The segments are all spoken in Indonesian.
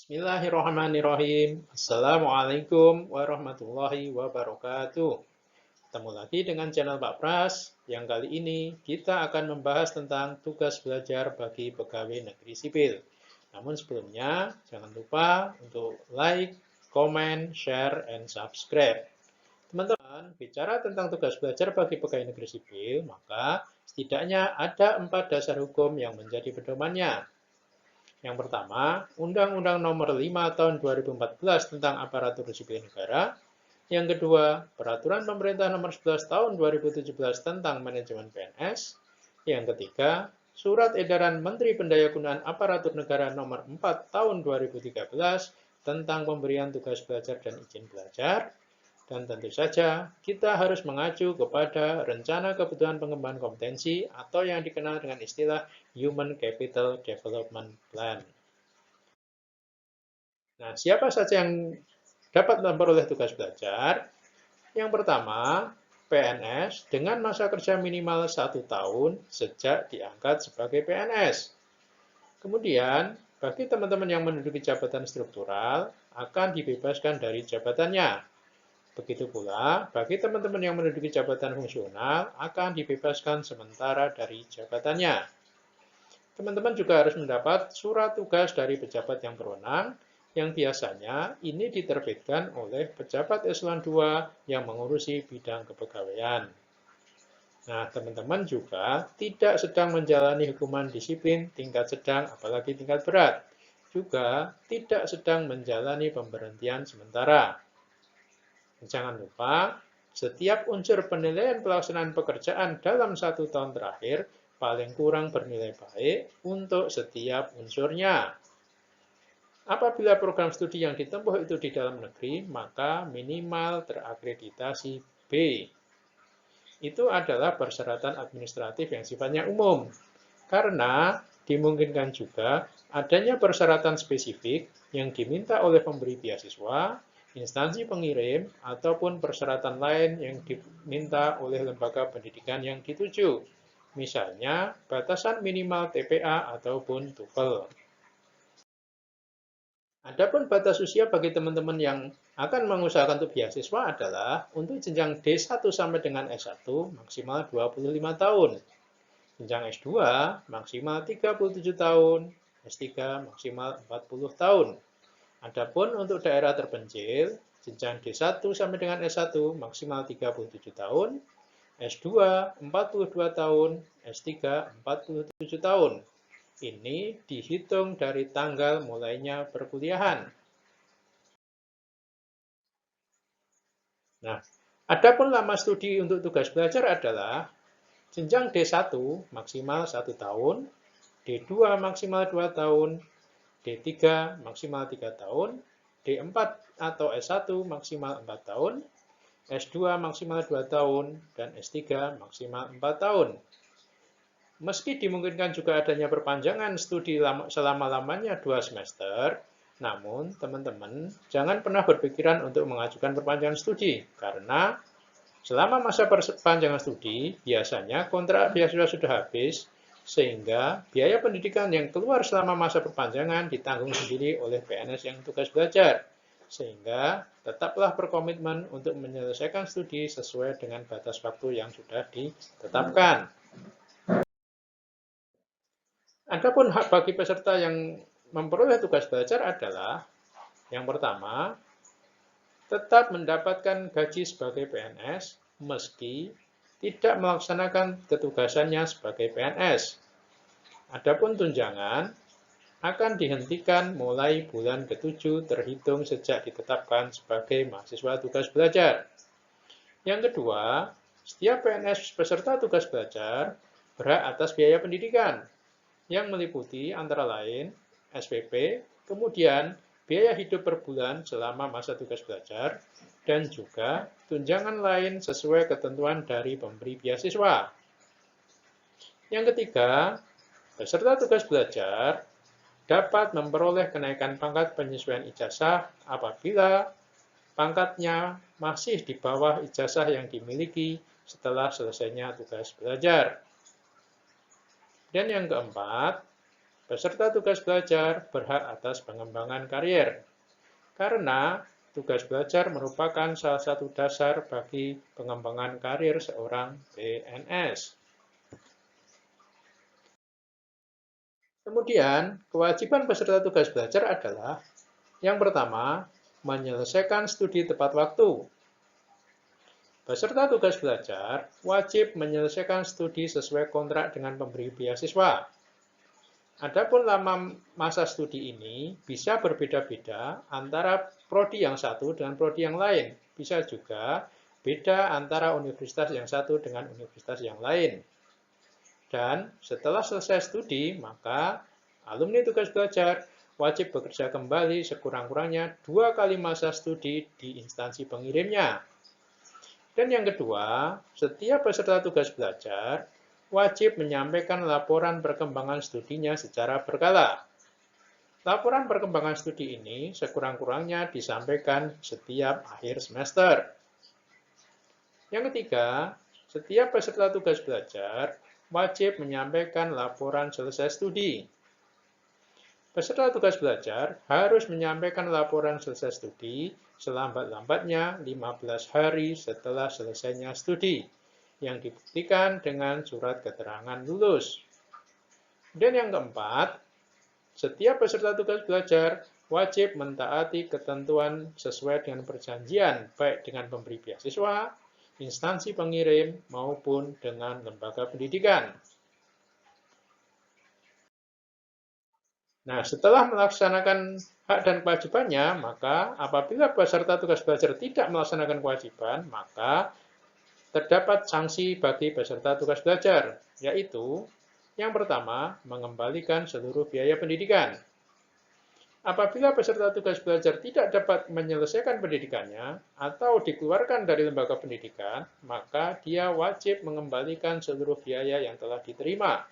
Bismillahirrahmanirrahim. Assalamualaikum warahmatullahi wabarakatuh. Ketemu lagi dengan channel Pak Pras, yang kali ini kita akan membahas tentang tugas belajar bagi pegawai negeri sipil. Namun sebelumnya, jangan lupa untuk like, comment, share, and subscribe. Teman-teman, bicara tentang tugas belajar bagi pegawai negeri sipil, maka setidaknya ada 4 dasar hukum yang menjadi pedomannya. Yang pertama, Undang-Undang Nomor 5 Tahun 2014 tentang Aparatur Sipil Negara. Yang kedua, Peraturan Pemerintah Nomor 11 Tahun 2017 tentang Manajemen PNS. Yang ketiga, Surat Edaran Menteri Pendayagunaan Aparatur Negara Nomor 4 Tahun 2013 tentang pemberian tugas belajar dan izin belajar. Dan tentu saja, kita harus mengacu kepada Rencana Kebutuhan Pengembangan Kompetensi atau yang dikenal dengan istilah Human Capital Development Plan. Nah, siapa saja yang dapat memperoleh tugas belajar? Yang pertama, PNS dengan masa kerja minimal 1 tahun sejak diangkat sebagai PNS. Kemudian, bagi teman-teman yang menduduki jabatan struktural, akan dibebaskan dari jabatannya. Begitu pula, bagi teman-teman yang menduduki jabatan fungsional, akan dibebaskan sementara dari jabatannya. Teman-teman juga harus mendapat surat tugas dari pejabat yang berwenang, yang biasanya ini diterbitkan oleh pejabat eselon 2 yang mengurusi bidang kepegawaian. Nah, teman-teman juga tidak sedang menjalani hukuman disiplin tingkat sedang, apalagi tingkat berat. Juga tidak sedang menjalani pemberhentian sementara. Jangan lupa, setiap unsur penilaian pelaksanaan pekerjaan dalam 1 tahun terakhir paling kurang bernilai baik untuk setiap unsurnya. Apabila program studi yang ditempuh itu di dalam negeri, maka minimal terakreditasi B. Itu adalah persyaratan administratif yang sifatnya umum. Karena dimungkinkan juga adanya persyaratan spesifik yang diminta oleh pemberi beasiswa, instansi pengirim, ataupun persyaratan lain yang diminta oleh lembaga pendidikan yang dituju. Misalnya, batasan minimal TPA ataupun TOEFL. Adapun batas usia bagi teman-teman yang akan mengusahakan untuk beasiswa adalah untuk jenjang D1 sampai dengan S1 maksimal 25 tahun. Jenjang S2 maksimal 37 tahun, S3 maksimal 40 tahun. Adapun untuk daerah terpencil, jenjang D1 sampai dengan S1 maksimal 37 tahun, S2 42 tahun, S3 47 tahun. Ini dihitung dari tanggal mulainya perkuliahan. Nah, adapun lama studi untuk tugas belajar adalah jenjang D1 maksimal 1 tahun, D2 maksimal 2 tahun, D3 maksimal 3 tahun, D4 atau S1 maksimal 4 tahun, S2 maksimal 2 tahun, dan S3 maksimal 4 tahun. Meski dimungkinkan juga adanya perpanjangan studi selama-lamanya 2 semester, namun teman-teman jangan pernah berpikiran untuk mengajukan perpanjangan studi, karena selama masa perpanjangan studi, biasanya kontrak beasiswa sudah habis, sehingga biaya pendidikan yang keluar selama masa perpanjangan ditanggung sendiri oleh PNS yang tugas belajar. Sehingga tetaplah berkomitmen untuk menyelesaikan studi sesuai dengan batas waktu yang sudah ditetapkan. Adapun hak bagi peserta yang memperoleh tugas belajar adalah yang pertama, tetap mendapatkan gaji sebagai PNS meski tidak melaksanakan ketugasannya sebagai PNS. Adapun tunjangan akan dihentikan mulai bulan ke-7 terhitung sejak ditetapkan sebagai mahasiswa tugas belajar. Yang kedua, setiap PNS peserta tugas belajar berhak atas biaya pendidikan yang meliputi antara lain SPP, kemudian biaya hidup per bulan selama masa tugas belajar, dan juga tunjangan lain sesuai ketentuan dari pemberi beasiswa. Yang ketiga, peserta tugas belajar dapat memperoleh kenaikan pangkat penyesuaian ijazah apabila pangkatnya masih di bawah ijazah yang dimiliki setelah selesainya tugas belajar. Dan yang keempat, peserta tugas belajar berhak atas pengembangan karier. Karena tugas belajar merupakan salah satu dasar bagi pengembangan karir seorang PNS. Kemudian, kewajiban peserta tugas belajar adalah yang pertama, menyelesaikan studi tepat waktu. Peserta tugas belajar wajib menyelesaikan studi sesuai kontrak dengan pemberi beasiswa. Adapun lama masa studi ini bisa berbeda-beda antara prodi yang satu dengan prodi yang lain. Bisa juga beda antara universitas yang satu dengan universitas yang lain. Dan setelah selesai studi, maka alumni tugas belajar wajib bekerja kembali sekurang-kurangnya 2 kali masa studi di instansi pengirimnya. Dan yang kedua, setiap peserta tugas belajar wajib menyampaikan laporan perkembangan studinya secara berkala. Laporan perkembangan studi ini sekurang-kurangnya disampaikan setiap akhir semester. Yang ketiga, setiap peserta tugas belajar wajib menyampaikan laporan selesai studi. Peserta tugas belajar harus menyampaikan laporan selesai studi selambat-lambatnya 15 hari setelah selesainya studi, yang dibuktikan dengan surat keterangan lulus. Dan yang keempat, setiap peserta tugas belajar wajib mentaati ketentuan sesuai dengan perjanjian, baik dengan pemberi beasiswa, instansi pengirim, maupun dengan lembaga pendidikan. Nah, setelah melaksanakan hak dan kewajibannya, maka apabila peserta tugas belajar tidak melaksanakan kewajiban, maka terdapat sanksi bagi peserta tugas belajar, yaitu yang pertama, mengembalikan seluruh biaya pendidikan. Apabila peserta tugas belajar tidak dapat menyelesaikan pendidikannya atau dikeluarkan dari lembaga pendidikan, maka dia wajib mengembalikan seluruh biaya yang telah diterima.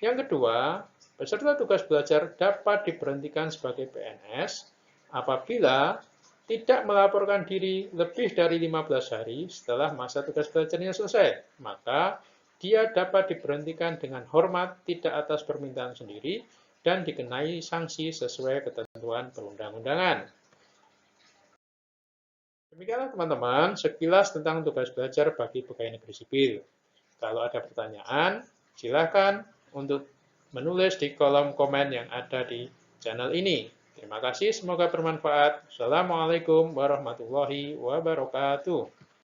Yang kedua, peserta tugas belajar dapat diberhentikan sebagai PNS apabila tidak melaporkan diri lebih dari 15 hari setelah masa tugas belajarnya selesai. Maka dia dapat diberhentikan dengan hormat tidak atas permintaan sendiri dan dikenai sanksi sesuai ketentuan perundang-undangan. Demikianlah teman-teman, sekilas tentang tugas belajar bagi pegawai negeri sipil. Kalau ada pertanyaan, silakan untuk menulis di kolom komen yang ada di channel ini. Terima kasih, semoga bermanfaat. Assalamualaikum warahmatullahi wabarakatuh.